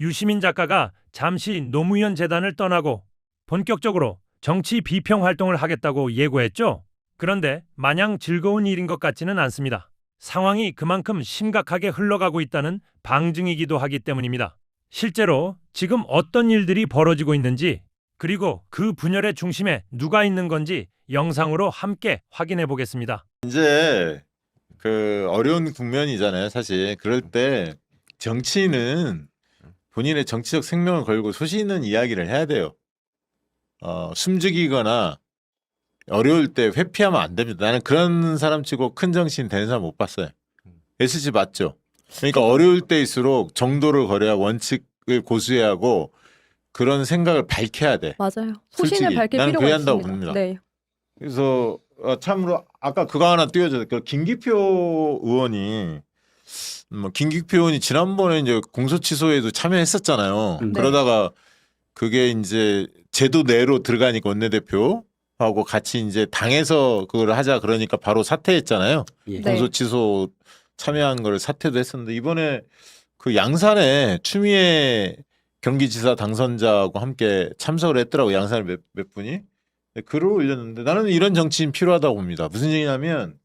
유시민 작가가 잠시 노무현 재단을 떠나고 본격적으로 정치 비평 활동을 하겠다고 예고했죠. 그런데 마냥 즐거운 일인 것 같지는 않습니다. 상황이 그만큼 심각하게 흘러가고 있다는 방증이기도 하기 때문입니다. 실제로 지금 어떤 일들이 벌어지고 있는지, 그리고 그 분열의 중심에 누가 있는 건지 영상으로 함께 확인해 보겠습니다. 이제 그 어려운 국면이잖아요, 사실. 그럴 때 정치인은 본인의 정치적 생명을 걸고 소신 있는 이야기를 해야 돼요. 숨죽이거나 어려울 때 회피하면 안 됩니다. 나는 그런 사람 치고 큰 정치인 되는 사람 못 봤어요. SG 맞죠? 그러니까 어려울 때일수록 정도를 걸어야 원칙을 고수해야 하고 그런 생각을 밝혀야 돼. 맞아요. 솔직히 소신을 밝힐 나는 필요가 그래야 한다고 있습니다. 봅니다. 네. 그래서 참으로 아까 그거 하나 띄워줘요. 그 김기표 의원이 김기표 의원이 지난번에 이제 공소취소에도 참여했었잖아요. 네. 그러다가 그게 이제 제도 내로 들어가니까 원내대표하고 같이 이제 당에서 그걸 하자 그러니까 바로 사퇴했잖아요. 예. 네. 공소취소 참여한 걸 사퇴도 했었는데 이번에 그 양산에 추미애 경기지사 당선자하고 함께 참석을 했더라고. 양산에 몇 분이. 글을 올렸는데 나는 이런 정치인 필요하다고 봅니다. 무슨 얘기냐면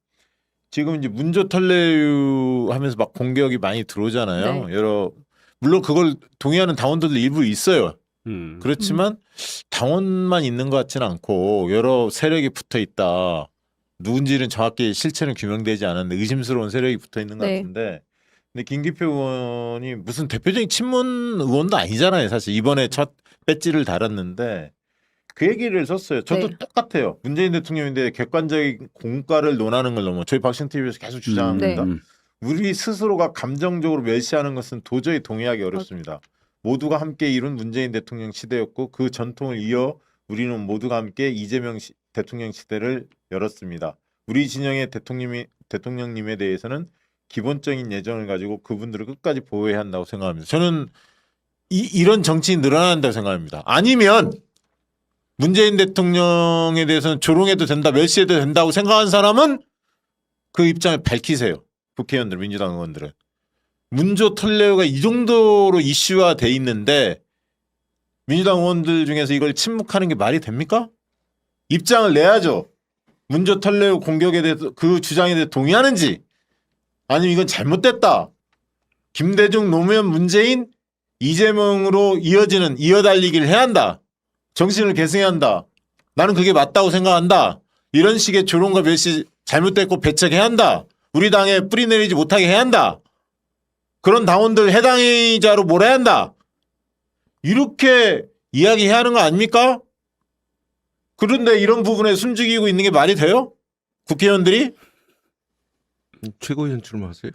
지금 이제 문조 털레유 하면서 막 공격이 많이 들어오잖아요. 네. 물론 그걸 동의하는 당원들도 일부 있어요. 그렇지만 당원만 있는 것 같지는 않고 여러 세력이 붙어 있다. 누군지는 정확히 실체는 규명되지 않았는데 의심스러운 세력이 붙어 있는 것 네. 같은데 근데 김기표 의원이 무슨 대표적인 친문 의원도 아니잖아요. 사실 이번에 첫 배지를 달았는데 그 얘기를 썼어요. 저도 네. 똑같아요. 문재인 대통령인데 객관적인 공과를 논하는 걸 넘어 저희 박신TV에서 계속 주장합니다. 네. 우리 스스로가 감정적으로 멸시하는 것은 도저히 동의하기 어렵습니다. 모두가 함께 이룬 문재인 대통령 시대였고 그 전통을 이어 우리는 모두가 함께 이재명 대통령 시대를 열었습니다. 우리 진영의 대통령님에 대해서는 기본적인 예정을 가지고 그분들을 끝까지 보호해야 한다고 생각합니다. 저는 이런 정치인 늘어나야 한다고 생각합니다. 아니면 문재인 대통령에 대해서는 조롱해도 된다, 멸시해도 된다고 생각하는 사람은 그 입장을 밝히세요. 국회의원들, 민주당 의원들은. 문조 털레오가 이 정도로 이슈화돼 있는데 민주당 의원들 중에서 이걸 침묵하는 게 말이 됩니까? 입장을 내야죠. 문조 털레오 공격에 대해서 그 주장에 대해 동의하는지 아니면 이건 잘못됐다. 김대중, 노무현, 문재인, 이재명으로 이어달리기를 해야 한다. 정신을 계승해야 한다. 나는 그게 맞다고 생각한다. 이런 식의 조롱과 멸시 잘못됐고 배척해야 한다. 우리 당에 뿌리내리지 못하게 해야 한다. 그런 당원들 해당자로 몰아야 한다. 이렇게 이야기해야 하는 거 아닙니까? 그런데 이런 부분에 숨죽이고 있는 게 말이 돼요? 국회의원들이? 최고위원처럼 하세요?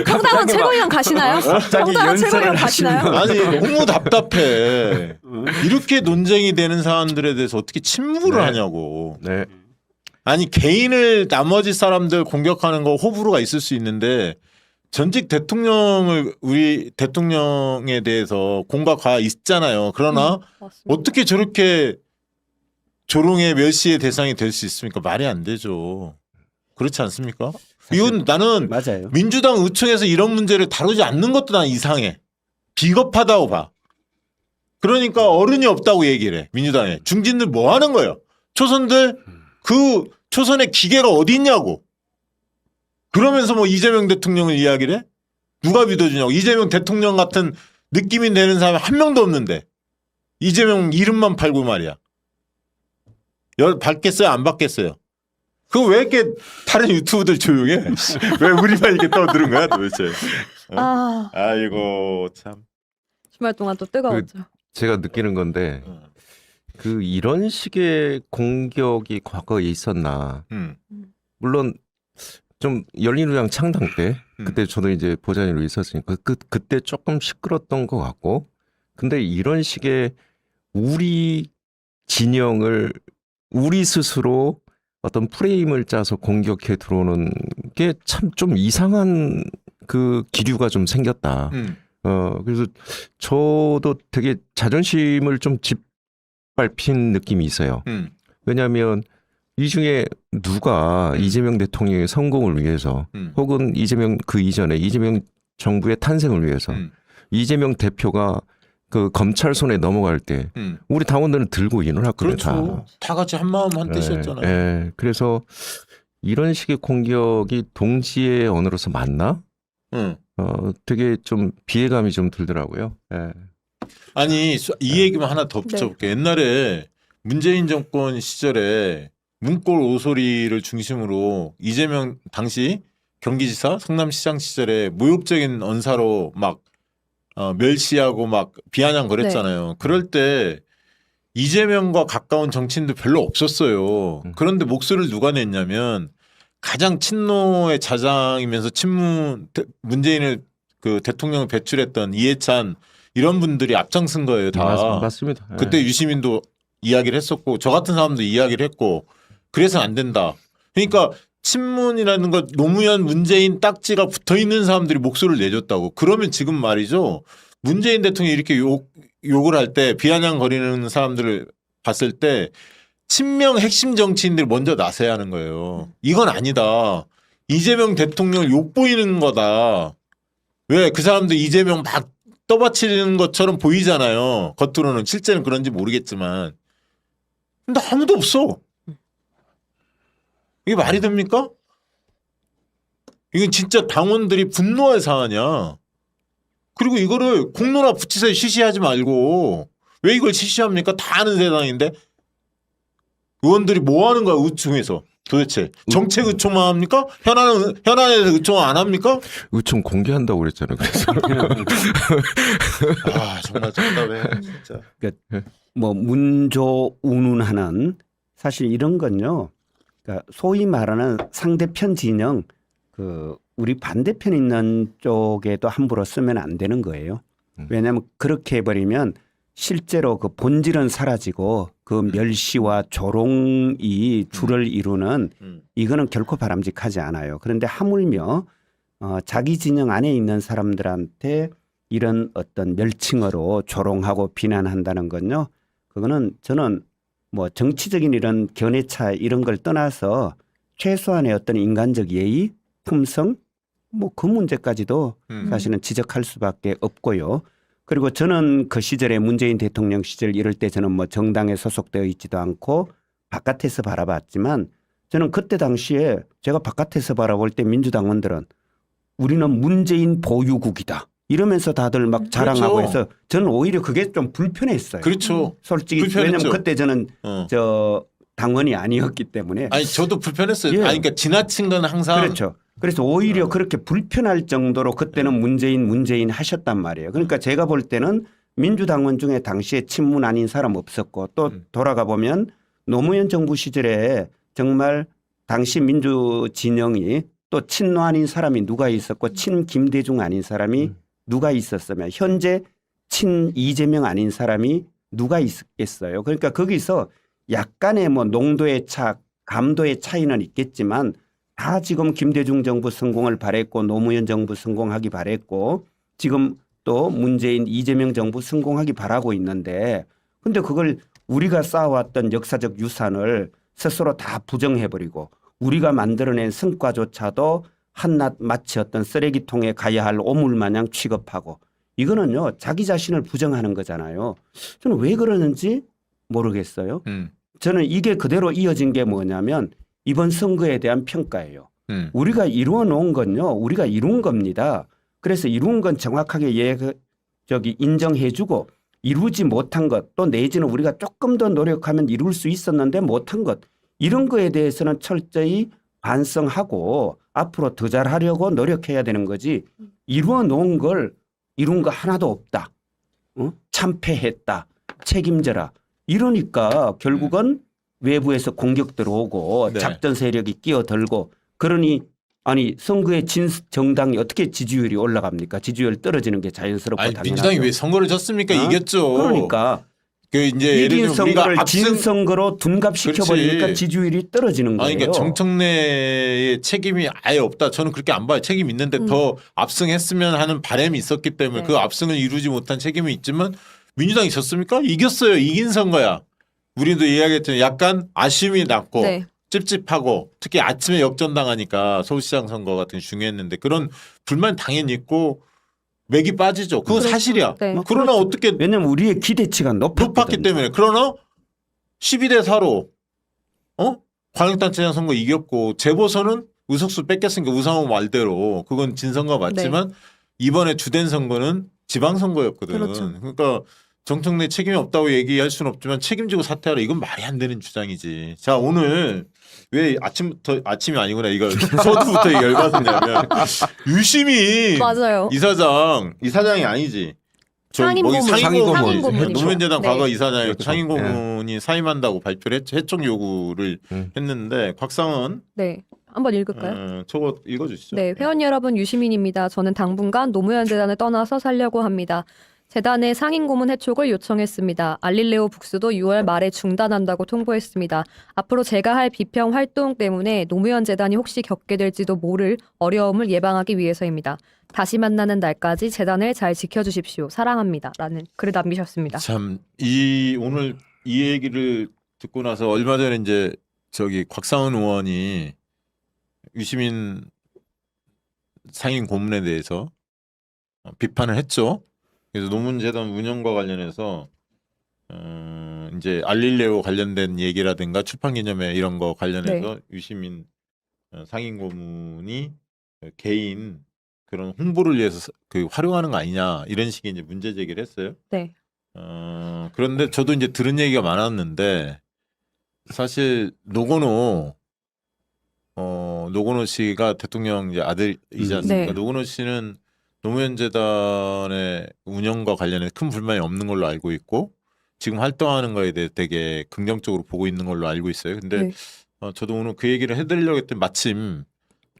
황당한 최고위원 가시나요? 황당한 최고위원 가시나요? 아니 너무 답답해. 이렇게 논쟁이 되는 사람들에 대해서 어떻게 침묵을 하냐고. 네. 아니 개인을 나머지 사람들 공격하는 거 호불호가 있을 수 있는데 전직 대통령을 우리 대통령에 대해서 공과 과 있잖아요. 그러나 맞습니다. 어떻게 저렇게 조롱의 멸시의 대상이 될 수 있습니까? 말이 안 되죠. 그렇지 않습니까? 이건 나는 맞아요. 민주당 의총에서 이런 문제를 다루지 않는 것도 난 이상해. 비겁하다고 봐. 그러니까 어른이 없다고 얘기를 해. 민주당에. 중진들 뭐 하는 거예요? 초선들 그 초선의 기계가 어디 있냐고. 그러면서 뭐 이재명 대통령을 이야기를 해? 누가 믿어주냐고. 이재명 대통령 같은 느낌이 되는 사람이 한 명도 없는데. 이재명 이름만 팔고 말이야. 받겠어요? 안 받겠어요? 그거 왜 이렇게 다른 유튜브들 조용해? 왜 우리만 이렇게 떠드는 거야 도대체? 아이고 참. 주말 동안 또 뜨거웠죠. 제가 느끼는 건데 이런 식의 공격이 과거에 있었나? 물론 좀 열린우리당 창당 때 그때 저도 이제 보좌관으로 있었으니까 그때 조금 시끄럽던 것 같고, 근데 이런 식의 우리 진영을 우리 스스로 어떤 프레임을 짜서 공격해 들어오는 게 참 좀 이상한 그 기류가 좀 생겼다. 그래서 저도 되게 자존심을 좀 짓밟힌 느낌이 있어요. 왜냐하면 이 중에 누가 이재명 대통령의 성공을 위해서 혹은 이재명 그 이전에 이재명 정부의 탄생을 위해서 이재명 대표가 그 검찰 손에 넘어갈 때 우리 당원들은 들고 일어났거든요. 그렇죠. 다 같이 한 마음 한 뜻이었잖아요. 예. 그래서 이런 식의 공격이 동지의 언어로서 맞나? 되게 좀 비애감이 좀 들더라고요. 예. 아니 이 얘기만 하나 더 붙여볼게요. 옛날에 문재인 정권 시절에 문골 오소리를 중심으로 이재명 당시 경기지사 성남시장 시절에 모욕적인 언사로 막 멸시하고 막 비아냥거렸잖아요. 그럴 때 이재명과 가까운 정치인도 별로 없었어요. 그런데 목소리를 누가 냈냐면 가장 친노의 자장이면서 문재인을 그 대통령을 배출했던 이해찬 이런 분들이 앞장선 거예요. 다. 맞습니다. 예. 그때 유시민도 이야기를 했었고 저 같은 사람도 이야기를 했고 그래서 안 된다. 그러니까 친문이라는 것 노무현 문재인 딱지가 붙어있는 사람들이 목소리를 내줬다고. 그러면 지금 말이죠. 문재인 대통령이 이렇게 욕을 할 때 비아냥거리는 사람들을 봤을 때 친명 핵심 정치인들이 먼저 나서야 하는 거예요. 이건 아니다. 이재명 대통령을 욕보이는 거다. 왜 그 사람들 이재명 막 떠받치는 것처럼 보이잖아요. 겉으로는 실제는 그런지 모르겠지만. 근데 아무도 없어. 이게 말이 됩니까? 이건 진짜 당원들이 분노할 사안이야. 그리고 이거를 공론화 붙이세요. 시시하지 말고. 왜 이걸 시시합니까? 다 아는 세상인데. 의원들이 뭐 하는 거야, 의총에서. 도대체 정책 의총만 합니까? 현안에서 의총 안 합니까? 의총 공개한다고 그랬잖아요. 그래서 아 정말 답답해 진짜. 그러니까 뭐 문조 운운하는 사실 이런 건요. 그러니까 소위 말하는 상대편 진영 그 우리 반대편 있는 쪽에도 함부로 쓰면 안 되는 거예요. 왜냐하면 그렇게 해버리면 실제로 그 본질은 사라지고 그 멸시와 조롱이 줄을 이루는 이거는 결코 바람직하지 않아요. 그런데 하물며 자기 진영 안에 있는 사람들한테 이런 어떤 멸칭어로 조롱하고 비난한다는 건요. 그거는 저는 뭐 정치적인 이런 견해차 이런 걸 떠나서 최소한의 어떤 인간적 예의, 품성 뭐 그 문제까지도 사실은 지적할 수밖에 없고요. 그리고 저는 그 시절에 문재인 대통령 시절 이럴 때 저는 뭐 정당에 소속되어 있지도 않고 바깥에서 바라봤지만 저는 그때 당시에 제가 바깥에서 바라볼 때 민주당원들은 우리는 문재인 보유국이다. 이러면서 다들 막 자랑하고 그렇죠. 해서 저는 오히려 그게 좀 불편했어요. 그렇죠. 솔직히 불편했죠. 왜냐하면 그때 저는 저 당원이 아니었기 때문에. 아니 저도 불편했어요. 예. 아니 그러니까 지나친 건 항상 그렇죠. 그래서 오히려 그렇게 불편할 정도로 그때는 문재인 하셨단 말이에요. 그러니까 제가 볼 때는 민주당원 중에 당시에 친문 아닌 사람 없었고 또 돌아가 보면 노무현 정부 시절에 정말 당시 민주 진영이 또 친노 아닌 사람이 누가 있었고 친 김대중 아닌 사람이 누가 있었으면 현재 친 이재명 아닌 사람이 누가 있겠어요. 그러니까 거기서 약간의 뭐 농도의 차, 감도의 차이는 있겠지만 다 지금 김대중 정부 성공을 바랬고 노무현 정부 성공하기 바랬고 지금 또 문재인 이재명 정부 성공하기 바라고 있는데 근데 그걸 우리가 쌓아왔던 역사적 유산을 스스로 다 부정해버리고 우리가 만들어낸 성과조차도 한낱 마치 어떤 쓰레기통에 가야 할 오물 마냥 취급하고 이거는요 자기 자신을 부정하는 거잖아요. 저는 왜 그러는지 모르겠어요. 저는 이게 그대로 이어진 게 뭐냐면 이번 선거에 대한 평가예요. 우리가 이루어 놓은 건요. 우리가 이룬 겁니다. 그래서 이룬 건 정확하게 인정해 주고 이루지 못한 것 또 내지는 우리가 조금 더 노력하면 이룰 수 있었는데 못한 것 이런 거에 대해서는 철저히 반성하고 앞으로 더 잘하려고 노력해야 되는 거지 이루어 놓은 걸 이룬 거 하나도 없다. 참패했다. 책임져라. 이러니까 결국은 외부에서 공격 들어오고 네. 작전 세력이 끼어들고 그러니 아니 선거의 진 정당이 어떻게 지지율이 올라갑니까? 지지율 떨어지는 게 자연스럽고 아니 당연하죠. 민주당이 왜 선거를 졌습니까? 이겼죠. 그러니까 그 이제 예를 이긴 들면 우리가 선거를 진 선거로 둔갑시켜버리니까 그렇지. 지지율이 떨어지는 거예요. 아니 그러니까 정청래의 책임이 아예 없다. 저는 그렇게 안 봐요. 책임 있는데 더 압승했으면 하는 바람이 있었기 때문에 네. 그 압승을 이루지 못한 책임이 있지만 민주당이 졌습니까? 이겼어요. 이긴 선거야. 우리도 이야기했잖아요. 약간 아쉬움이 남고 네. 찝찝하고 특히 아침에 역전당하니까 서울시장 선거 같은 게 중요했는데 그런 불만 당연히 있고 맥이 빠지죠. 그건 그렇죠. 사실이야. 네. 그러나 그렇죠. 어떻게 왜냐면 우리의 기대치가 높았기 높았기 때문에 그러나 12대 4로 광역단체장 선거 이겼고 재보선은 의석수 뺏겼으니까 우상호 말대로 그건 진선거 맞지만 이번에 주된 선거는 지방선거였거든. 그렇죠. 그러니까 정청래 책임이 없다고 얘기할 수는 없지만 책임지고 사퇴하라 이건 말이 안 되는 주장이지. 자 오늘 왜 아침이 아니구나 이거 서두부터 열받았냐면 유심히 맞아요. 이사장이 아니지. 상임고문. 노무현재단 네. 과거 이사장이 그렇죠. 상임고문이 사임한다고 발표를 했죠. 해촉 요구를 했는데 곽상은 네. 한번 읽을까요? 저거 읽어주시죠. 네, 회원 여러분 유시민입니다. 저는 당분간 노무현 재단을 떠나서 살려고 합니다. 재단의 상임 고문 해촉을 요청했습니다. 알릴레오 북스도 6월 말에 중단한다고 통보했습니다. 앞으로 제가 할 비평 활동 때문에 노무현 재단이 혹시 겪게 될지도 모를 어려움을 예방하기 위해서입니다. 다시 만나는 날까지 재단을 잘 지켜주십시오. 사랑합니다. 라는 글을 남기셨습니다. 참 오늘 이 얘기를 듣고 나서 얼마 전에 이제 저기 곽상은 의원이 유시민 상임 고문에 대해서 비판을 했죠. 그래서 노무현재단 운영과 관련해서 이제 알릴레오 관련된 얘기라든가 출판기념회 이런 거 관련해서 유시민 상임 고문이 개인 그런 홍보를 위해서 그 활용하는 거 아니냐 이런 식의 이제 문제 제기를 했어요. 네. 그런데 저도 이제 들은 얘기가 많았는데 사실 노건호 씨가 대통령 이제 아들이지 않습니까? 네. 노건호 씨는 노무현 재단의 운영과 관련해 큰 불만이 없는 걸로 알고 있고 지금 활동하는 거에 대해 되게 긍정적으로 보고 있는 걸로 알고 있어요. 근데 네. 저도 오늘 그 얘기를 해드리려고 했더니 마침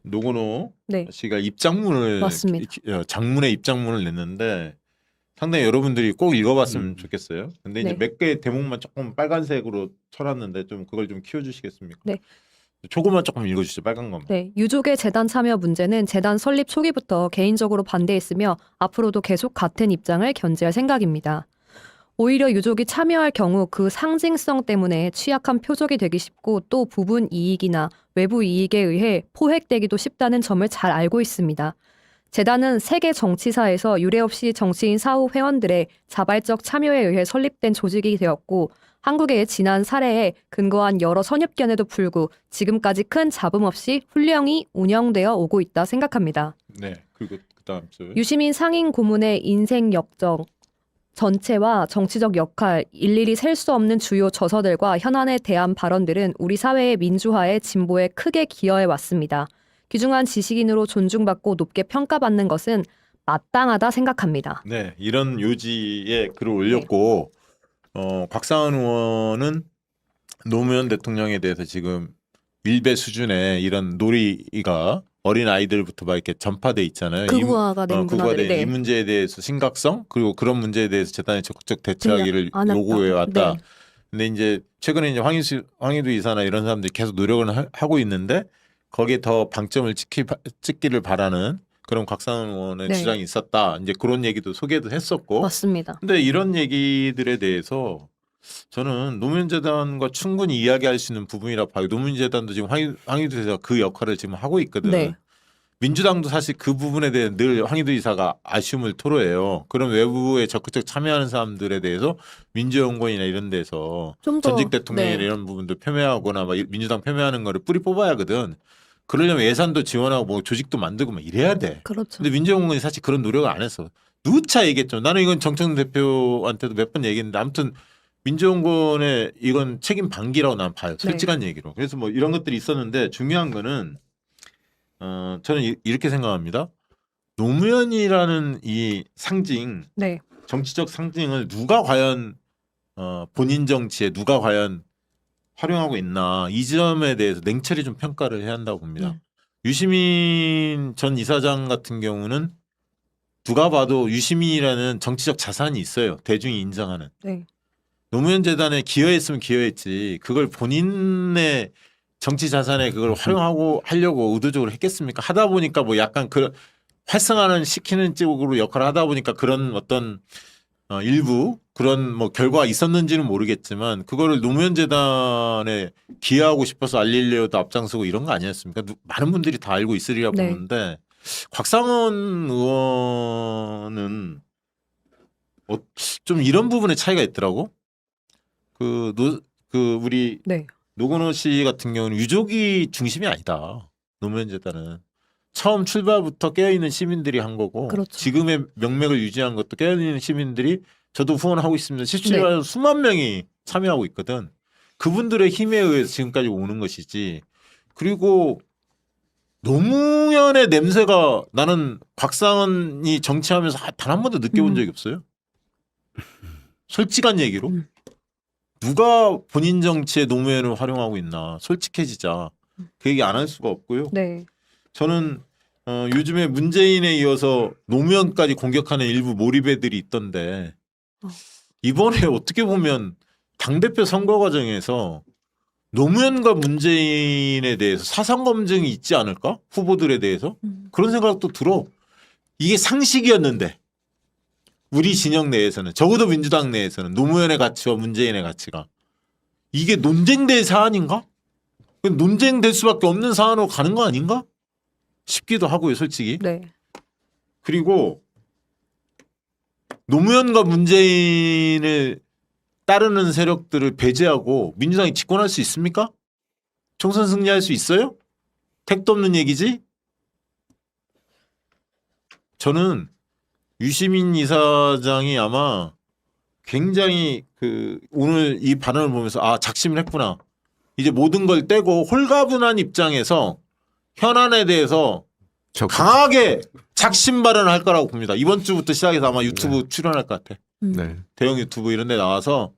노건호 네. 씨가 입장문을 맞습니다. 장문의 입장문을 냈는데 상당히 여러분들이 꼭 읽어봤으면 좋겠어요. 근데 이제 네. 몇 개의 대목만 조금 빨간색으로 쳐놨는데 좀 그걸 좀 키워주시겠습니까? 네. 조금만 조금 읽어주시죠. 빨간 것만. 네, 유족의 재단 참여 문제는 재단 설립 초기부터 개인적으로 반대했으며 앞으로도 계속 같은 입장을 견지할 생각입니다. 오히려 유족이 참여할 경우 그 상징성 때문에 취약한 표적이 되기 쉽고 또 부분 이익이나 외부 이익에 의해 포획되기도 쉽다는 점을 잘 알고 있습니다. 재단은 세계 정치사에서 유례없이 정치인 사후 회원들의 자발적 참여에 의해 설립된 조직이 되었고 한국의 지난 사례에 근거한 여러 선입견에도 불구 지금까지 큰 잡음 없이 훌륭히 운영되어 오고 있다 생각합니다. 네. 그리고 그다음 줄. 유시민 상임 고문의 인생 역정 전체와 정치적 역할, 일일이 셀 수 없는 주요 저서들과 현안에 대한 발언들은 우리 사회의 민주화에 진보에 크게 기여해 왔습니다. 귀중한 지식인으로 존중받고 높게 평가받는 것은 마땅하다 생각합니다. 네. 이런 요지에 글을 올렸고 곽상은 의원은 노무현 대통령에 대해서 지금 일배 수준의 이런 놀이가 어린 아이들부터 막 이렇게 전파돼 있잖아요. 극우화가 된 문화들이. 이 문제에 대해서 심각성 그리고 그런 문제에 대해서 재단이 적극적 대처하기를 안 했다. 요구해 왔다. 네. 근데 이제 최근에 이제 황희두 이사나 이런 사람들이 계속 노력을 하고 있는데 거기에 더 방점을 찍기를 바라는 그런 곽상은 의원의 네. 주장이 있었다. 이제 그런 얘기도 소개도 했었고. 맞습니다. 근데 이런 얘기들에 대해서 저는 노무현재단과 충분히 이야기할 수 있는 부분이라 봐요. 노무현재단도 지금 황희두 이사가 그 역할을 지금 하고 있거든. 네. 민주당도 사실 그 부분에 대해 늘 황희두 이사가 아쉬움을 토로해요. 그런 외부에 적극적 참여하는 사람들에 대해서 민주연구원이나 이런 데서 좀 더, 전직 대통령이나 네. 이런 부분도 폄훼하거나 막 민주당 폄훼하는 거를 뿌리 뽑아야 하거든. 그러려면 예산도 지원하고 뭐 조직도 만들고 막 이래야 돼. 그렇죠. 근데 민주연구원이 사실 그런 노력을 안 했어. 누차 얘기했죠. 나는 이건 정청래 대표한테도 몇 번 얘기했는데 아무튼 민주연구원의 이건 책임 방기라고 난 봐요. 솔직한 얘기로. 그래서 뭐 이런 것들이 있었는데 중요한 거는 저는 이렇게 생각합니다. 노무현이라는 이 상징, 네. 정치적 상징을 누가 과연 본인 정치에 누가 과연 활용하고 있나 이 점에 대해서 냉철히 좀 평가를 해야 한다고 봅니다. 유시민 전 이사장 같은 경우는 누가 봐도 유시민이라는 정치적 자산이 있어요. 대중이 인정하는. 네. 노무현 재단에 기여했으면 기여했지. 그걸 본인의 정치 자산에 그걸 활용하고 하려고 의도적으로 했겠습니까? 하다 보니까 뭐 약간 그 활성화는 시키는 쪽으로 역할을 하다 보니까 그런 어떤 일부 그런 뭐 결과가 있었는지는 모르겠지만 그거를 노무현 재단에 기여하고 싶어서 알리려고 앞장서고 이런 거 아니었습니까? 많은 분들이 다 알고 있으리라 네. 보는데 곽상원 의원은 좀 이런 부분에 차이가 있더라고. 우리 네. 노건호 씨 같은 경우는 유족이 중심이 아니다. 노무현 재단은 처음 출발부터 깨어있는 시민들이 한 거고 그렇죠. 지금의 명맥을 유지한 것도 깨어있는 시민들이 저도 후원하고 있습니다. 실제로 네. 수만 명이 참여하고 있거든. 그분들의 힘에 의해서 지금까지 오는 것이지. 그리고 노무현의 냄새가 나는 곽상원이 정치하면서 단 한 번도 느껴본 적이 없어요. 솔직한 얘기로. 누가 본인 정치에 노무현을 활용하고 있나 솔직해지자. 그 얘기 안 할 수가 없고요. 네. 저는 요즘에 문재인에 이어서 노무현까지 공격하는 일부 몰입애들이 있던데 이번에 어떻게 보면 당대표 선거 과정에서 노무현과 문재인에 대해서 사상 검증이 있지 않을까? 후보들에 대해서? 그런 생각도 들어. 이게 상식이었는데 우리 진영 내에서는 적어도 민주당 내에서는 노무현의 가치와 문재인의 가치가 이게 논쟁될 사안인가? 논쟁될 수밖에 없는 사안으로 가는 거 아닌가? 싶기도 하고요, 솔직히. 네. 그리고 노무현과 문재인을 따르는 세력들을 배제하고 민주당이 집권할 수 있습니까? 총선 승리할 수 있어요? 택도 없는 얘기지? 저는 유시민 이사장이 아마 굉장히 오늘 이 발언을 보면서 작심을 했구나. 이제 모든 걸 떼고 홀가분한 입장에서 현안에 대해서 강하게 작심 발언을 할 거라고 봅니다. 이번 주부터 시작해서 아마 유튜브 출연할 것 같아. 네. 대형 유튜브 이런 데 나와서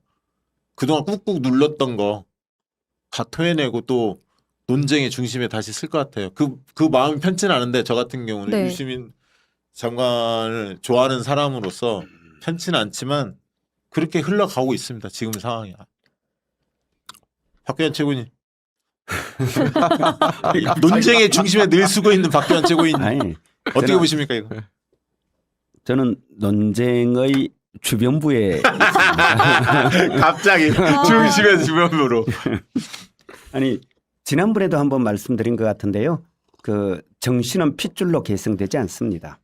그동안 꾹꾹 눌렀던 거 다 토해내고 또 논쟁의 중심에 다시 쓸 것 같아요. 그 마음이 편치는 않은데 저 같은 경우는 네. 유시민 장관을 좋아하는 사람으로서 편치는 않지만 그렇게 흘러가고 있습니다. 지금 상황이. 박규환 최고님. 논쟁의 중심에 늘 쓰고 있는 박규환 최고님. 아니, 어떻게 저는- 보십니까 이거? 저는 논쟁의 주변부에 갑자기 중심에서 주변으로. 아니 지난번에도 한번 말씀드린 것 같은데요. 그 정신은 핏줄로 계승되지 않습니다.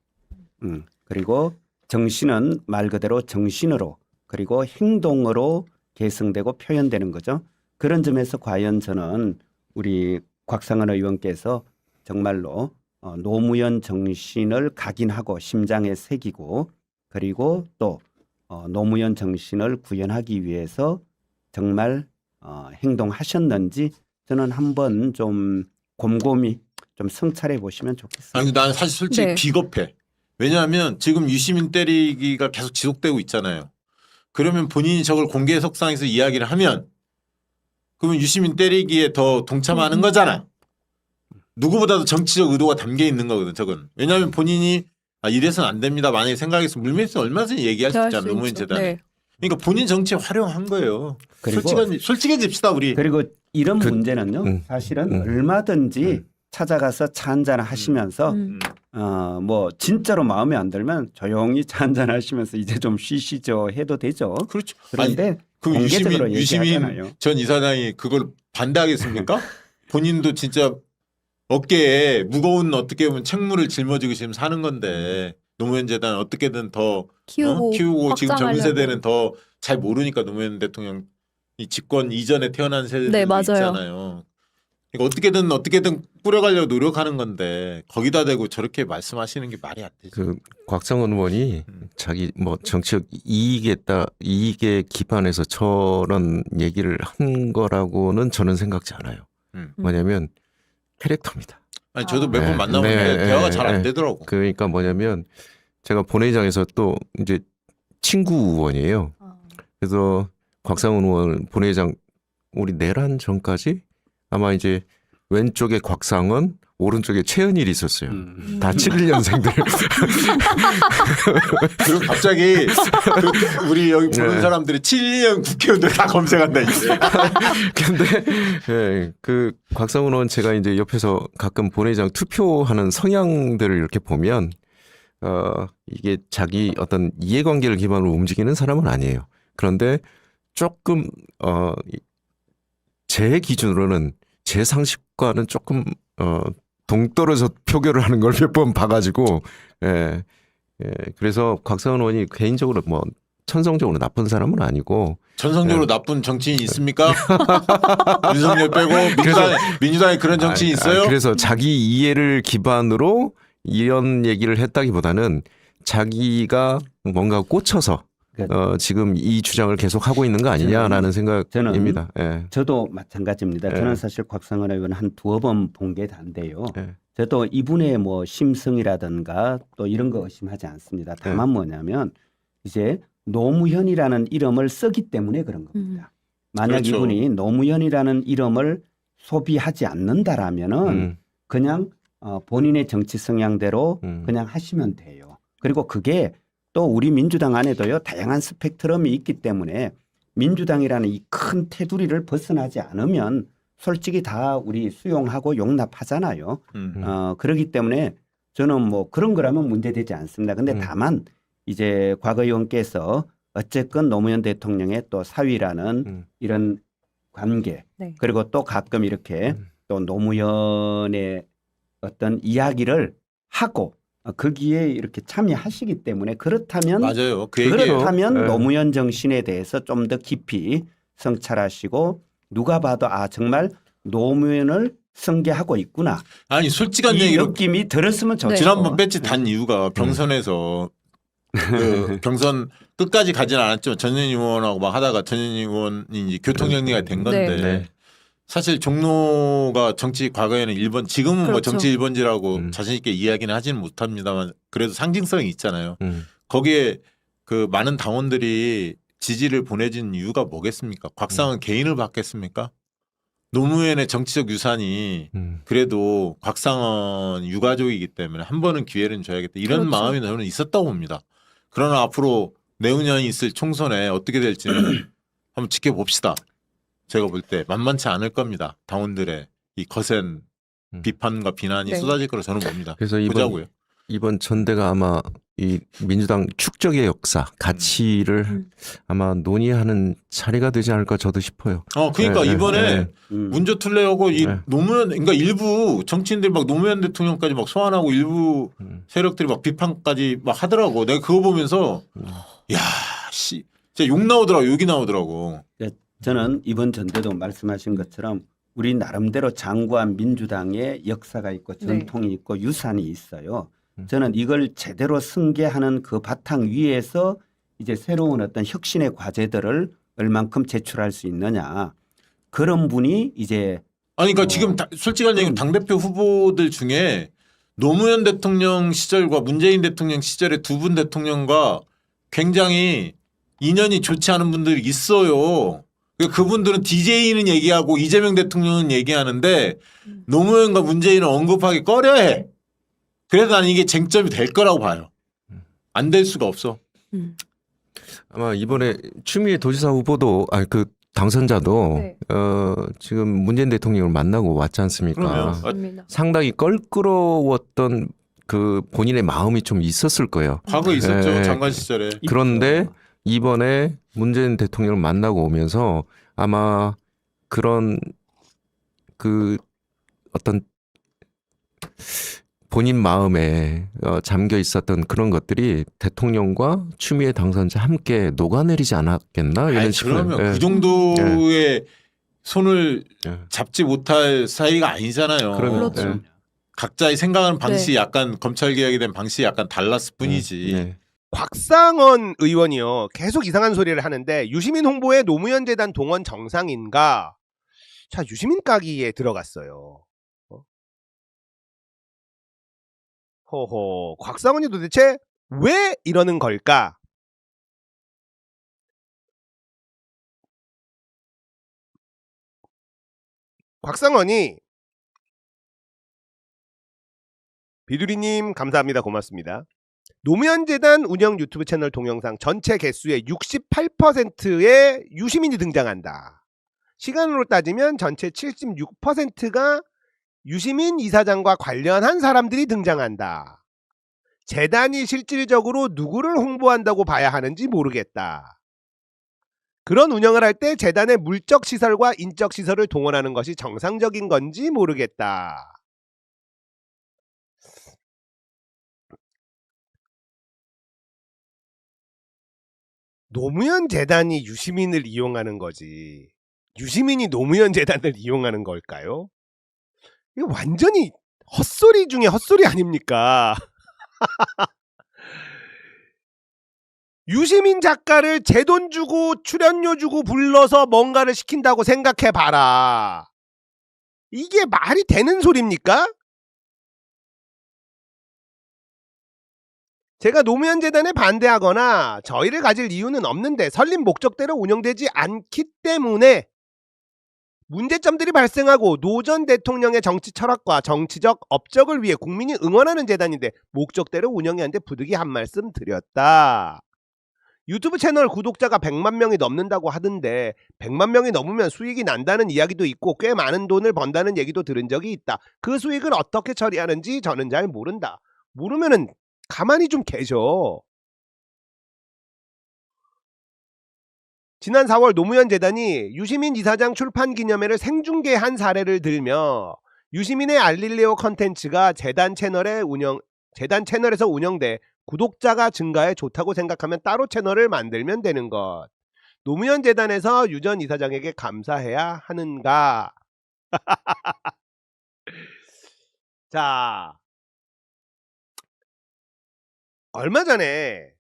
그리고 정신은 말 그대로 정신으로 그리고 행동으로 계승되고 표현되는 거죠. 그런 점에서 과연 저는 우리 곽상원 의원께서 정말로 노무현 정신을 각인하고 심장에 새기고 그리고 또 노무현 정신을 구현하기 위해서 정말 행동하셨는지 저는 한번 좀 곰곰이 좀 성찰해 보시면 좋겠습니다. 아니 난 사실 솔직히 네. 비겁해. 왜냐하면 지금 유시민 때리기가 계속 지속되고 있잖아요. 그러면 본인이 저걸 공개 석상에서 이야기를 하면 그러면 유시민 때리기에 더 동참하는 거잖아. 누구보다도 정치적 의도가 담겨 있는 거거든. 저건. 왜냐하면 본인이 이래서는 안 됩니다. 만약에 생각했으면 물밑에서 얼마든지 얘기할 수 대할 있잖아. 수 노무현 있죠. 재단에. 네. 그러니까 본인 정치에 활용한 거예요. 그리고- 솔직해집시다 우리. 그리고 이런 그- 문제는요. 사실은 얼마든지 찾아가서 차 한잔 하시면서 뭐 진짜로 마음에 안 들면 조용히 차 한잔 하시면서 이제 좀 쉬시죠 해도 되죠. 그렇죠. 그런데 그 공개적으로 유시민 얘기하잖아요. 전 이사장이 그걸 반대하겠습니까? 본인도 진짜 어깨에 무거운 어떻게 보면 책무를 짊어지고 지금 사는 건데 노무현 재단 어떻게든 더 키우고 지금 젊은 확장하려고. 세대는 더 잘 모르니까 노무현 대통령 이 집권 이전에 태어난 세대들도 네, 맞아요. 있잖아요. 그러니까 어떻게든 꾸려가려고 노력하는 건데 거기다 대고 저렇게 말씀하시는 게 말이 안 되죠. 곽상원 의원이 자기 뭐 정치적 이익에 기반해서 저런 얘기를 한 거라고는 저는 생각지 않아요. 뭐냐면 캐릭터입니다. 아니 저도 몇 번 네, 만나보는데 네, 대화가 네, 잘 안 네. 되더라고. 그러니까 뭐냐면 제가 본회의장에서 또 이제 친구 의원이에요. 그래서 곽상원 의원 본회의장 우리 내란 전까지 아마 이제 왼쪽에 곽상원, 오른쪽에 최은일이 있었어요. 다 71년생들. 그리고 갑자기 우리 여기 보는 네. 사람들이 7년 국회의원들 다 검색한다 이제. 근데 예, 그 곽상원 의원 제가 이제 옆에서 가끔 본회의장 투표하는 성향들을 이렇게 보면 이게 자기 어떤 이해관계를 기반으로 움직이는 사람은 아니에요. 그런데 조금 제 기준으로는 제 상식과는 조금 동떨어져 표결을 하는 걸 몇 번 봐가지고 그래서 곽상원 의원이 개인적으로 뭐 천성적으로 나쁜 사람은 아니고 전성적으로 나쁜 정치인 있습니까? 윤석열 빼고 민주당에 그런 정치인 있어요? 그래서 자기 이해를 기반으로 이런 얘기를 했다기보다는 자기가 뭔가 꽂혀서 지금 이 주장을 계속 하고 있는 거 아니냐라는 생각입니다. 예. 저도 마찬가지입니다. 예. 저는 사실 곽상원 의원 한 두어 번 본 게 다인데요. 예. 저도 이분의 뭐 심성이라든가 또 이런 거 의심하지 않습니다. 다만 뭐냐면 이제 노무현이라는 이름을 쓰기 때문에 그런 겁니다. 만약 그렇죠. 이분이 노무현이라는 이름을 소비하지 않는다라면은 그냥 본인의 정치 성향대로 그냥 하시면 돼요. 그리고 그게 또 우리 민주당 안에도요 다양한 스펙트럼이 있기 때문에 민주당이라는 이 큰 테두리를 벗어나지 않으면 솔직히 다 우리 수용하고 용납하잖아요. 그렇기 때문에 저는 뭐 그런 거라면 문제되지 않습니다. 근데 다만 이제 곽 의원께서 어쨌건 노무현 대통령의 또 사위라는 이런 관계 네. 그리고 또 가끔 이렇게 또 노무현의 어떤 이야기를 하고 거기에 이렇게 참여하시기 때문에 그렇다면 맞아요. 그 얘기예요. 그렇다면 네. 노무현 정신에 대해서 좀 더 깊이 성찰하시고 누가 봐도 아 정말 노무현을 승계하고 있구나. 아니 솔직한 이 얘기로 느낌이 들었으면 좋죠. 지난번 배지 단 이유가 병선에서 그 경선 끝까지 가진 않았죠. 전현희 의원하고 막 하다가 전현희 의원이 이제 교통정리가 된 건데 네. 사실 종로가 정치 과거에는 1번 지금은 뭐 그렇죠. 정치 1번지라고 자신 있게 이야기는 하지는 못합니다만 그래도 상징성이 있잖아요. 음. 거기에 그 많은 당원들이 지지를 보내준 이유가 뭐겠습니까? 곽상원 개인을 받겠습니까? 노무현의 정치적 유산이 그래도 곽상원 유가족이기 때문에 한 번은 기회를 줘야겠다. 이런 그렇죠. 마음이 저는 있었다고 봅니다. 그러나 앞으로 내후년이 있을 총선에 어떻게 될지는 한번 지켜봅시다. 제가 볼 때 만만치 않을 겁니다. 당원들의 이 거센 비판과 비난이 네. 쏟아질 거로 저는 봅니다. 그래서 보자고요. 이번 전대가 아마 이 민주당 축적의 역사, 가치를 아마 논의하는 자리가 되지 않을까 저도 싶어요. 그러니까 네, 이번에 네. 문조 틀레하고 이 네. 노무현, 그러니까 일부 정치인들 막 노무현 대통령까지 막 소환하고 일부 세력들이 막 비판까지 막 하더라고. 내가 그거 보면서 야, 씨, 진짜 욕 나오더라고, 욕이 나오더라고. 저는 이번 전대도 말씀하신 것처럼 우리 나름대로 장구한 민주당의 역사가 있고 전통이 있고 유산이 있어요. 저는 이걸 제대로 승계하는 그 바탕 위에서 이제 새로운 어떤 혁신의 과제들을 얼만큼 제출할 수 있느냐. 그런 분이 이제 아니, 그러니까 지금 솔직한 얘기는 당대표 후보들 중에 노무현 대통령 시절과 문재인 대통령 시절의 두 분 대통령과 굉장히 인연이 좋지 않은 분들이 있어요. 그분들은 DJ는 얘기하고 이재명 대통령은 얘기하는데 노무현과 문재인은 언급하기 꺼려해. 그래서 나는 이게 쟁점이 될 거라고 봐요. 안 될 수가 없어. 아마 이번에 추미애 도지사 후보도 그 당선자도 네. 지금 문재인 대통령을 만나고 왔지 않습니까? 그럼요. 맞습니다. 상당히 껄끄러웠던 그 본인의 마음이 좀 있었을 거예요. 과거에 있었죠. 네. 장관 시절에. 그런데 이번에 문재인 대통령을 만나고 오면서 아마 그런 그 어떤 본인 마음에 잠겨 있었던 그런 것들이 대통령과 추미애 당선자 함께 녹아내리지 않았겠나 이런 아니, 싶어요. 그러면 예. 그 정도의 손을 예. 잡지 못할 사이가 아니잖아요. 그러면, 그렇죠. 예. 각자의 생각하는 방식이 네. 약간 검찰 개혁이 된 방식이 약간 달랐을 뿐이지. 네. 곽상원 의원이요. 계속 이상한 소리를 하는데 유시민 홍보에 노무현 재단 동원 정상인가? 자, 유시민 까기에 들어갔어요. 호호. 곽상원이 도대체 왜 이러는 걸까? 곽상원이 비두리님 감사합니다. 고맙습니다. 노무현재단 운영 유튜브 채널 동영상 전체 개수의 68%의 유시민이 등장한다. 시간으로 따지면 전체 76%가 유시민 이사장과 관련한 사람들이 등장한다. 재단이 실질적으로 누구를 홍보한다고 봐야 하는지 모르겠다. 그런 운영을 할 때 재단의 물적 시설과 인적 시설을 동원하는 것이 정상적인 건지 모르겠다. 노무현 재단이 유시민을 이용하는 거지. 유시민이 노무현 재단을 이용하는 걸까요? 이거 완전히 헛소리 중에 헛소리 아닙니까? 유시민 작가를 제 돈 주고 출연료 주고 불러서 뭔가를 시킨다고 생각해봐라. 이게 말이 되는 소리입니까? 제가 노무현 재단에 반대하거나 저희를 가질 이유는 없는데 설립 목적대로 운영되지 않기 때문에 문제점들이 발생하고 노 전 대통령의 정치 철학과 정치적 업적을 위해 국민이 응원하는 재단인데 목적대로 운영이 안 돼 부득이 한 말씀 드렸다. 유튜브 채널 구독자가 100만 명이 넘는다고 하던데 100만 명이 넘으면 수익이 난다는 이야기도 있고 꽤 많은 돈을 번다는 얘기도 들은 적이 있다. 그 수익을 어떻게 처리하는지 저는 잘 모른다. 모르면은 가만히 좀 계셔. 지난 4월 노무현 재단이 유시민 이사장 출판 기념회를 생중계한 사례를 들며 유시민의 알릴레오 컨텐츠가 재단 채널에서 운영돼 구독자가 증가해 좋다고 생각하면 따로 채널을 만들면 되는 것. 노무현 재단에서 유 전 이사장에게 감사해야 하는가? 자, 얼마 전에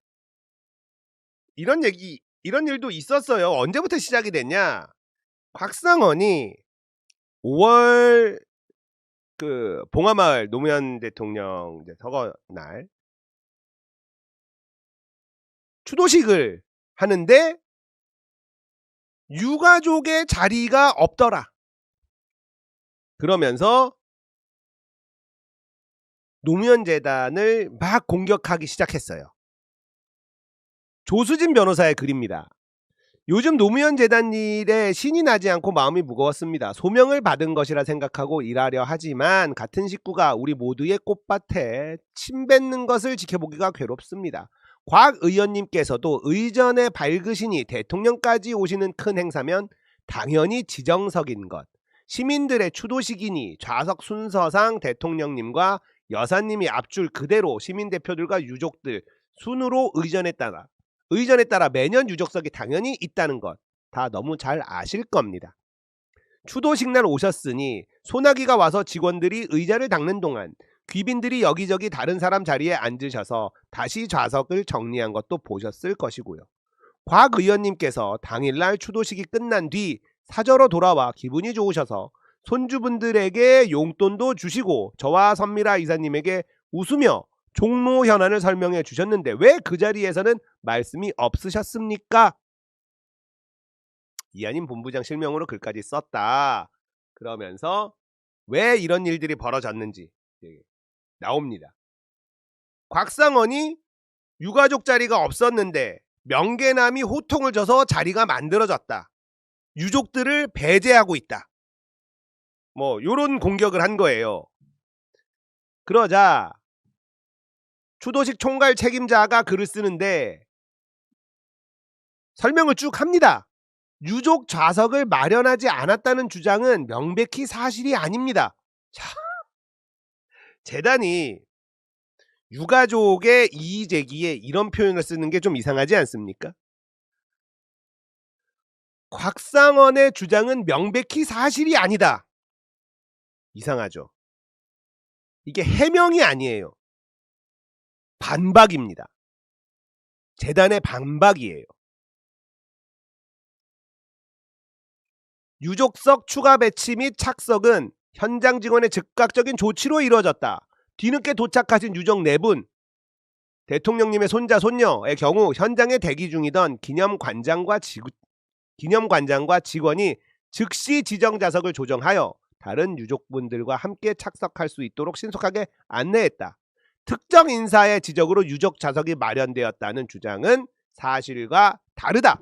이런 일도 있었어요. 언제부터 시작이 됐냐? 곽상원이 5월 그 봉하마을 노무현 대통령 이제 서거 날 추도식을 하는데 유가족의 자리가 없더라. 그러면서 노무현 재단을 막 공격하기 시작했어요. 조수진 변호사의 글입니다. 요즘 노무현 재단 일에 신이 나지 않고 마음이 무거웠습니다. 소명을 받은 것이라 생각하고 일하려 하지만 같은 식구가 우리 모두의 꽃밭에 침 뱉는 것을 지켜보기가 괴롭습니다. 곽 의원님께서도 의전에 밝으시니 대통령까지 오시는 큰 행사면 당연히 지정석인 것. 시민들의 추도식이니 좌석 순서상 대통령님과 여사님이 앞줄 그대로 시민대표들과 유족들 순으로 의전에 따라 매년 유족석이 당연히 있다는 것 다 너무 잘 아실 겁니다. 추도식 날 오셨으니 소나기가 와서 직원들이 의자를 닦는 동안 귀빈들이 여기저기 다른 사람 자리에 앉으셔서 다시 좌석을 정리한 것도 보셨을 것이고요. 곽 의원님께서 당일날 추도식이 끝난 뒤 사저로 돌아와 기분이 좋으셔서 손주분들에게 용돈도 주시고 저와 선미라 이사님에게 웃으며 종로 현안을 설명해 주셨는데 왜 그 자리에서는 말씀이 없으셨습니까? 이한임 본부장 실명으로 글까지 썼다. 그러면서 왜 이런 일들이 벌어졌는지 나옵니다. 곽상원이 유가족 자리가 없었는데 명계남이 호통을 줘서 자리가 만들어졌다. 유족들을 배제하고 있다. 뭐 요런 공격을 한 거예요. 그러자 추도식 총괄 책임자가 글을 쓰는데 설명을 쭉 합니다. 유족 좌석을 마련하지 않았다는 주장은 명백히 사실이 아닙니다. 자, 재단이 유가족의 이의 제기에 이런 표현을 쓰는 게 좀 이상하지 않습니까? 곽상원의 주장은 명백히 사실이 아니다. 이상하죠. 이게 해명이 아니에요. 반박입니다. 재단의 반박이에요. 유족석 추가 배치 및 착석은 현장 직원의 즉각적인 조치로 이루어졌다. 뒤늦게 도착하신 유족 4분, 대통령님의 손자 손녀의 경우 현장에 대기 중이던 기념관장과 직원이 즉시 지정 좌석을 조정하여 다른 유족분들과 함께 착석할 수 있도록 신속하게 안내했다. 특정 인사의 지적으로 유족 좌석이 마련되었다는 주장은 사실과 다르다.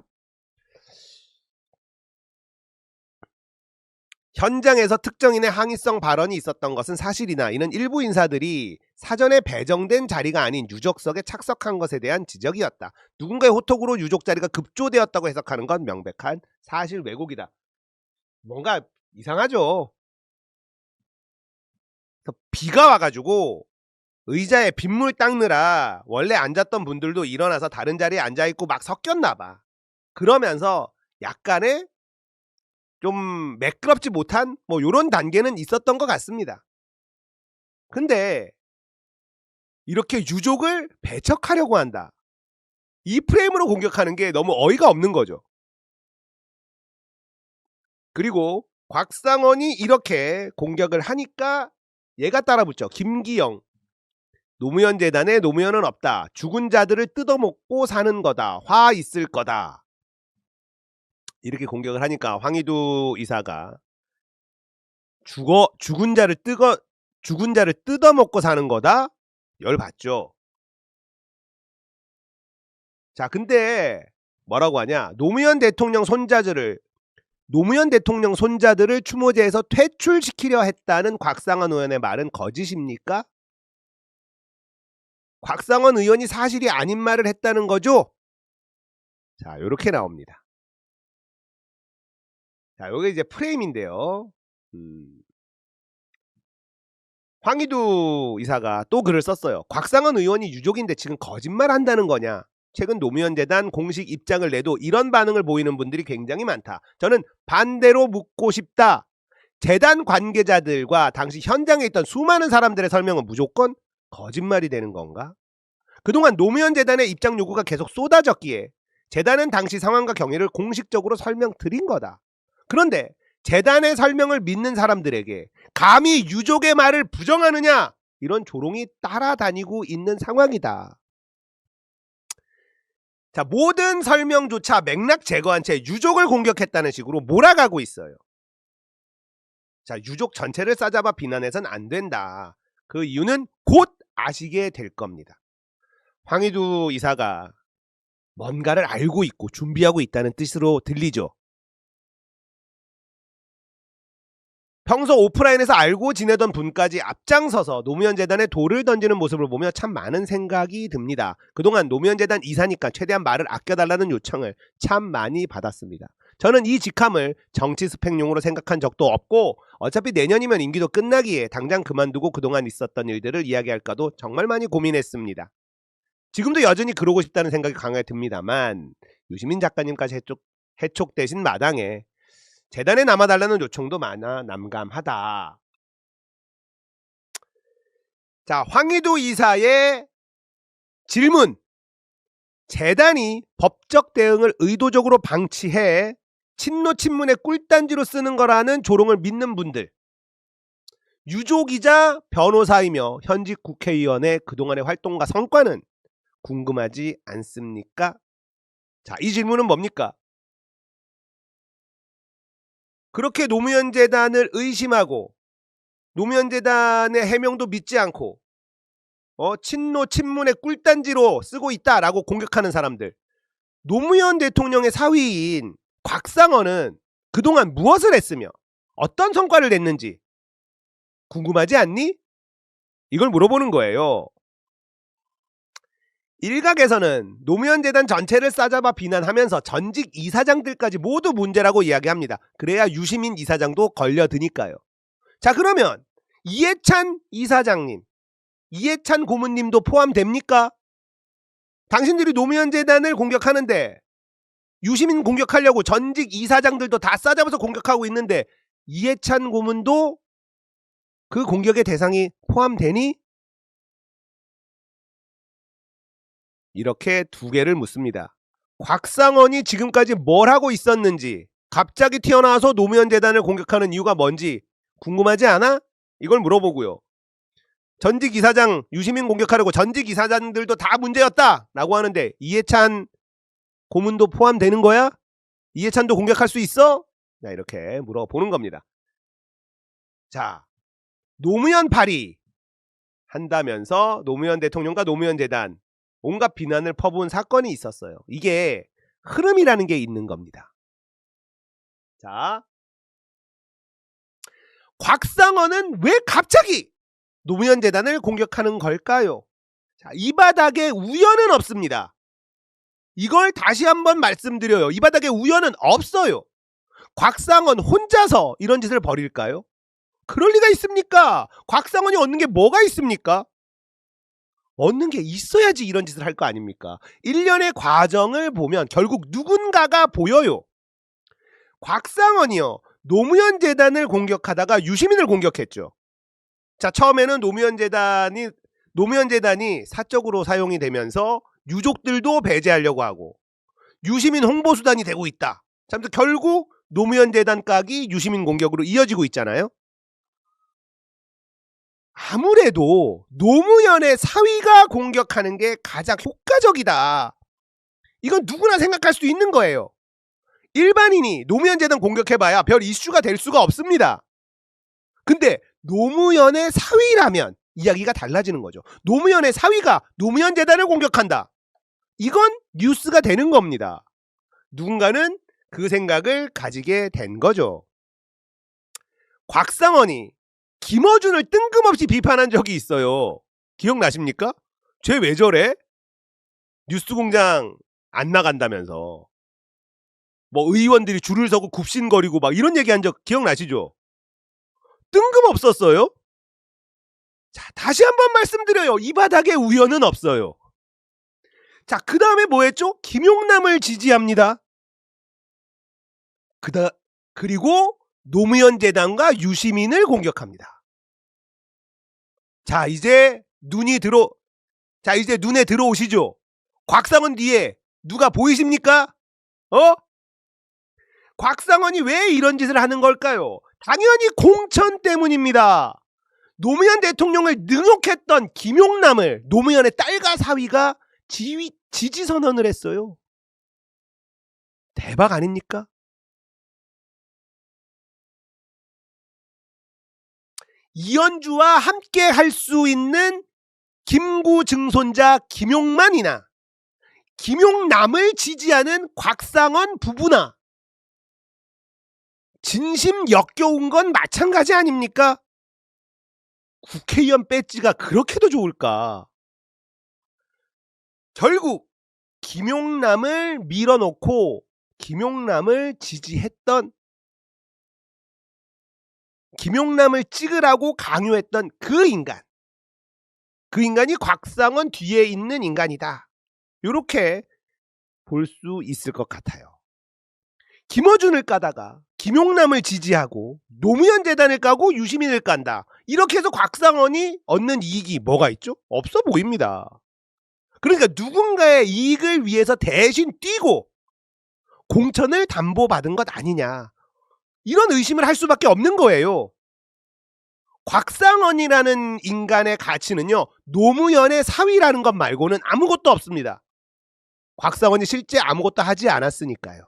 현장에서 특정인의 항의성 발언이 있었던 것은 사실이나 이는 일부 인사들이 사전에 배정된 자리가 아닌 유족석에 착석한 것에 대한 지적이었다. 누군가의 호톡으로 유족 자리가 급조되었다고 해석하는 건 명백한 사실 왜곡이다. 뭔가 이상하죠. 그래서 비가 와가지고 의자에 빗물 닦느라 원래 앉았던 분들도 일어나서 다른 자리에 앉아있고 막 섞였나 봐. 그러면서 약간의 좀 매끄럽지 못한 뭐 요런 단계는 있었던 것 같습니다. 근데 이렇게 유족을 배척하려고 한다. 이 프레임으로 공격하는 게 너무 어이가 없는 거죠. 그리고 곽상원이 이렇게 공격을 하니까 얘가 따라붙죠. 김기영. 노무현 재단에 노무현은 없다. 죽은 자들을 뜯어먹고 사는 거다. 화 있을 거다. 이렇게 공격을 하니까 황희두 이사가 죽은 자를 뜯어먹고 사는 거다. 열받죠. 자, 근데 뭐라고 하냐? 노무현 대통령 손자들을 추모제에서 퇴출시키려 했다는 곽상원 의원의 말은 거짓입니까? 곽상원 의원이 사실이 아닌 말을 했다는 거죠? 자, 요렇게 나옵니다. 자, 요게 이제 프레임인데요. 황희두 이사가 또 글을 썼어요. 곽상원 의원이 유족인데 지금 거짓말 한다는 거냐? 최근 노무현 재단 공식 입장을 내도 이런 반응을 보이는 분들이 굉장히 많다. 저는 반대로 묻고 싶다. 재단 관계자들과 당시 현장에 있던 수많은 사람들의 설명은 무조건 거짓말이 되는 건가? 그동안 노무현 재단의 입장 요구가 계속 쏟아졌기에 재단은 당시 상황과 경위를 공식적으로 설명드린 거다. 그런데 재단의 설명을 믿는 사람들에게 감히 유족의 말을 부정하느냐? 이런 조롱이 따라다니고 있는 상황이다. 자, 모든 설명조차 맥락 제거한 채 유족을 공격했다는 식으로 몰아가고 있어요. 자, 유족 전체를 싸잡아 비난해선 안 된다. 그 이유는 곧 아시게 될 겁니다. 황희두 이사가 뭔가를 알고 있고 준비하고 있다는 뜻으로 들리죠. 평소 오프라인에서 알고 지내던 분까지 앞장서서 노무현 재단에 돌을 던지는 모습을 보며 참 많은 생각이 듭니다. 그동안 노무현 재단 이사니까 최대한 말을 아껴달라는 요청을 참 많이 받았습니다. 저는 이 직함을 정치 스펙용으로 생각한 적도 없고 어차피 내년이면 임기도 끝나기에 당장 그만두고 그동안 있었던 일들을 이야기할까도 정말 많이 고민했습니다. 지금도 여전히 그러고 싶다는 생각이 강하게 듭니다만 유시민 작가님까지 해촉되신 마당에 재단에 남아달라는 요청도 많아 남감하다. 자, 황희두 이사의 질문. 재단이 법적 대응을 의도적으로 방치해 친노 친문의 꿀단지로 쓰는 거라는 조롱을 믿는 분들. 유족이자 변호사이며 현직 국회의원의 그동안의 활동과 성과는 궁금하지 않습니까? 자, 이 질문은 뭡니까? 그렇게 노무현 재단을 의심하고 노무현 재단의 해명도 믿지 않고 친노 친문의 꿀단지로 쓰고 있다라고 공격하는 사람들. 노무현 대통령의 사위인 곽상원은 그동안 무엇을 했으며 어떤 성과를 냈는지 궁금하지 않니? 이걸 물어보는 거예요. 일각에서는 노무현 재단 전체를 싸잡아 비난하면서 전직 이사장들까지 모두 문제라고 이야기합니다. 그래야 유시민 이사장도 걸려드니까요. 자, 그러면 이해찬 이사장님, 이해찬 고문님도 포함됩니까? 당신들이 노무현 재단을 공격하는데 유시민 공격하려고 전직 이사장들도 다 싸잡아서 공격하고 있는데 이해찬 고문도 그 공격의 대상이 포함되니? 이렇게 두 개를 묻습니다. 곽상원이 지금까지 뭘 하고 있었는지, 갑자기 튀어나와서 노무현 재단을 공격하는 이유가 뭔지 궁금하지 않아? 이걸 물어보고요. 전직 이사장 유시민 공격하려고 전직 이사장들도 다 문제였다 라고 하는데 이해찬 고문도 포함되는 거야? 이해찬도 공격할 수 있어? 자, 이렇게 물어보는 겁니다. 자, 노무현 발의 한다면서 노무현 대통령과 노무현 재단 온갖 비난을 퍼부은 사건이 있었어요. 이게 흐름이라는 게 있는 겁니다. 자, 곽상원은 왜 갑자기 노무현 재단을 공격하는 걸까요? 자, 이 바닥에 우연은 없습니다. 이걸 다시 한번 말씀드려요. 이 바닥에 우연은 없어요. 곽상원 혼자서 이런 짓을 벌일까요? 그럴 리가 있습니까? 곽상원이 얻는 게 뭐가 있습니까? 얻는 게 있어야지 이런 짓을 할 거 아닙니까? 일련의 과정을 보면 결국 누군가가 보여요. 곽상원이요, 노무현 재단을 공격하다가 유시민을 공격했죠. 자, 처음에는 노무현 재단이 사적으로 사용이 되면서 유족들도 배제하려고 하고 유시민 홍보수단이 되고 있다. 자, 결국 노무현 재단 까기 유시민 공격으로 이어지고 있잖아요. 아무래도 노무현의 사위가 공격하는 게 가장 효과적이다. 이건 누구나 생각할 수 있는 거예요. 일반인이 노무현 재단 공격해봐야 별 이슈가 될 수가 없습니다. 근데 노무현의 사위라면 이야기가 달라지는 거죠. 노무현의 사위가 노무현 재단을 공격한다. 이건 뉴스가 되는 겁니다. 누군가는 그 생각을 가지게 된 거죠. 곽상원이 김어준을 뜬금없이 비판한 적이 있어요. 기억나십니까? 쟤 왜 저래? 뉴스공장 안 나간다면서 뭐 의원들이 줄을 서고 굽신거리고 막 이런 얘기한 적 기억나시죠? 뜬금없었어요? 자, 다시 한번 말씀드려요. 이 바닥에 우연은 없어요. 자, 그 다음에 뭐 했죠? 김용남을 지지합니다. 그리고 노무현 재단과 유시민을 공격합니다. 자, 이제 눈에 들어오시죠? 곽상원 뒤에 누가 보이십니까? 곽상원이 왜 이런 짓을 하는 걸까요? 당연히 공천 때문입니다. 노무현 대통령을 능욕했던 김용남을 노무현의 딸과 사위가 지지 선언을 했어요. 대박 아닙니까? 이현주와 함께 할 수 있는 김구 증손자 김용만이나 김용남을 지지하는 곽상원 부부나 진심 역겨운 건 마찬가지 아닙니까? 국회의원 배지가 그렇게도 좋을까? 결국 김용남을 밀어놓고 김용남을 지지했던, 김용남을 찍으라고 강요했던 그 인간이 곽상원 뒤에 있는 인간이다. 이렇게 볼 수 있을 것 같아요. 김어준을 까다가 김용남을 지지하고 노무현 재단을 까고 유시민을 깐다. 이렇게 해서 곽상원이 얻는 이익이 뭐가 있죠? 없어 보입니다. 그러니까 누군가의 이익을 위해서 대신 뛰고 공천을 담보받은 것 아니냐, 이런 의심을 할 수밖에 없는 거예요. 곽상원이라는 인간의 가치는요, 노무현의 사위라는 것 말고는 아무것도 없습니다. 곽상원이 실제 아무것도 하지 않았으니까요.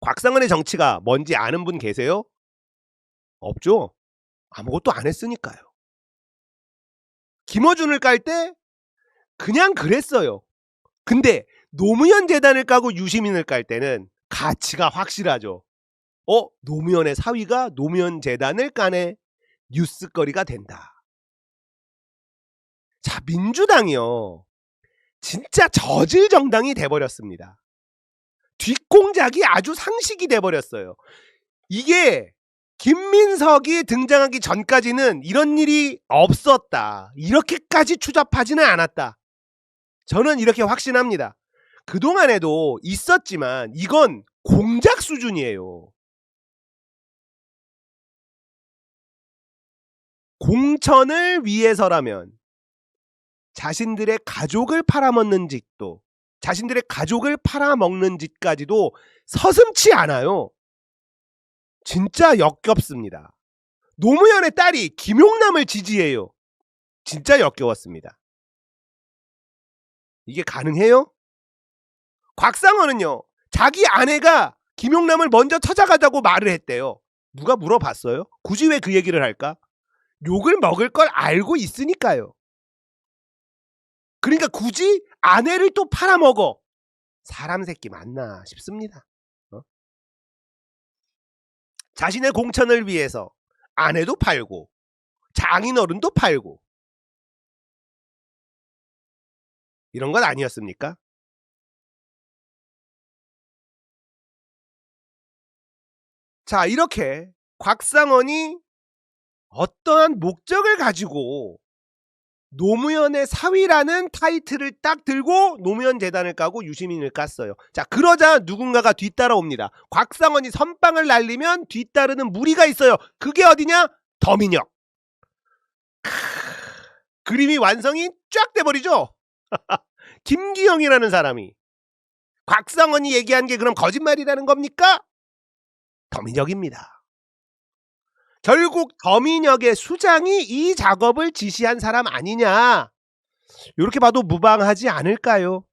곽상원의 정치가 뭔지 아는 분 계세요? 없죠? 아무것도 안 했으니까요. 김어준을 깔 때 그냥 그랬어요. 근데 노무현 재단을 까고 유시민을 깔 때는 가치가 확실하죠. 노무현의 사위가 노무현 재단을 까네. 뉴스거리가 된다. 자, 민주당이요, 진짜 저질 정당이 돼버렸습니다. 뒷공작이 아주 상식이 돼버렸어요. 이게 김민석이 등장하기 전까지는 이런 일이 없었다, 이렇게까지 추잡하지는 않았다. 저는 이렇게 확신합니다. 그동안에도 있었지만 이건 공작 수준이에요. 공천을 위해서라면 자신들의 가족을 팔아먹는 짓도, 자신들의 가족을 팔아먹는 짓까지도 서슴지 않아요. 진짜 역겹습니다. 노무현의 딸이 김용남을 지지해요. 진짜 역겨웠습니다. 이게 가능해요? 곽상원은요, 자기 아내가 김용남을 먼저 찾아가자고 말을 했대요. 누가 물어봤어요? 굳이 왜 그 얘기를 할까? 욕을 먹을 걸 알고 있으니까요. 그러니까 굳이 아내를 또 팔아먹어. 사람 새끼 맞나 싶습니다. 자신의 공천을 위해서 아내도 팔고 장인어른도 팔고 이런 건 아니었습니까? 자, 이렇게 곽상원이 어떠한 목적을 가지고 노무현의 사위라는 타이틀을 딱 들고 노무현 재단을 까고 유시민을 깠어요. 자, 그러자 누군가가 뒤따라옵니다. 곽상원이 선빵을 날리면 뒤따르는 무리가 있어요. 그게 어디냐? 더민혁. 그림이 완성이 쫙 돼버리죠. 김기영이라는 사람이 곽상원이 얘기한 게 그럼 거짓말이라는 겁니까? 더민혁입니다. 결국 더민혁의 수장이 이 작업을 지시한 사람 아니냐, 이렇게 봐도 무방하지 않을까요?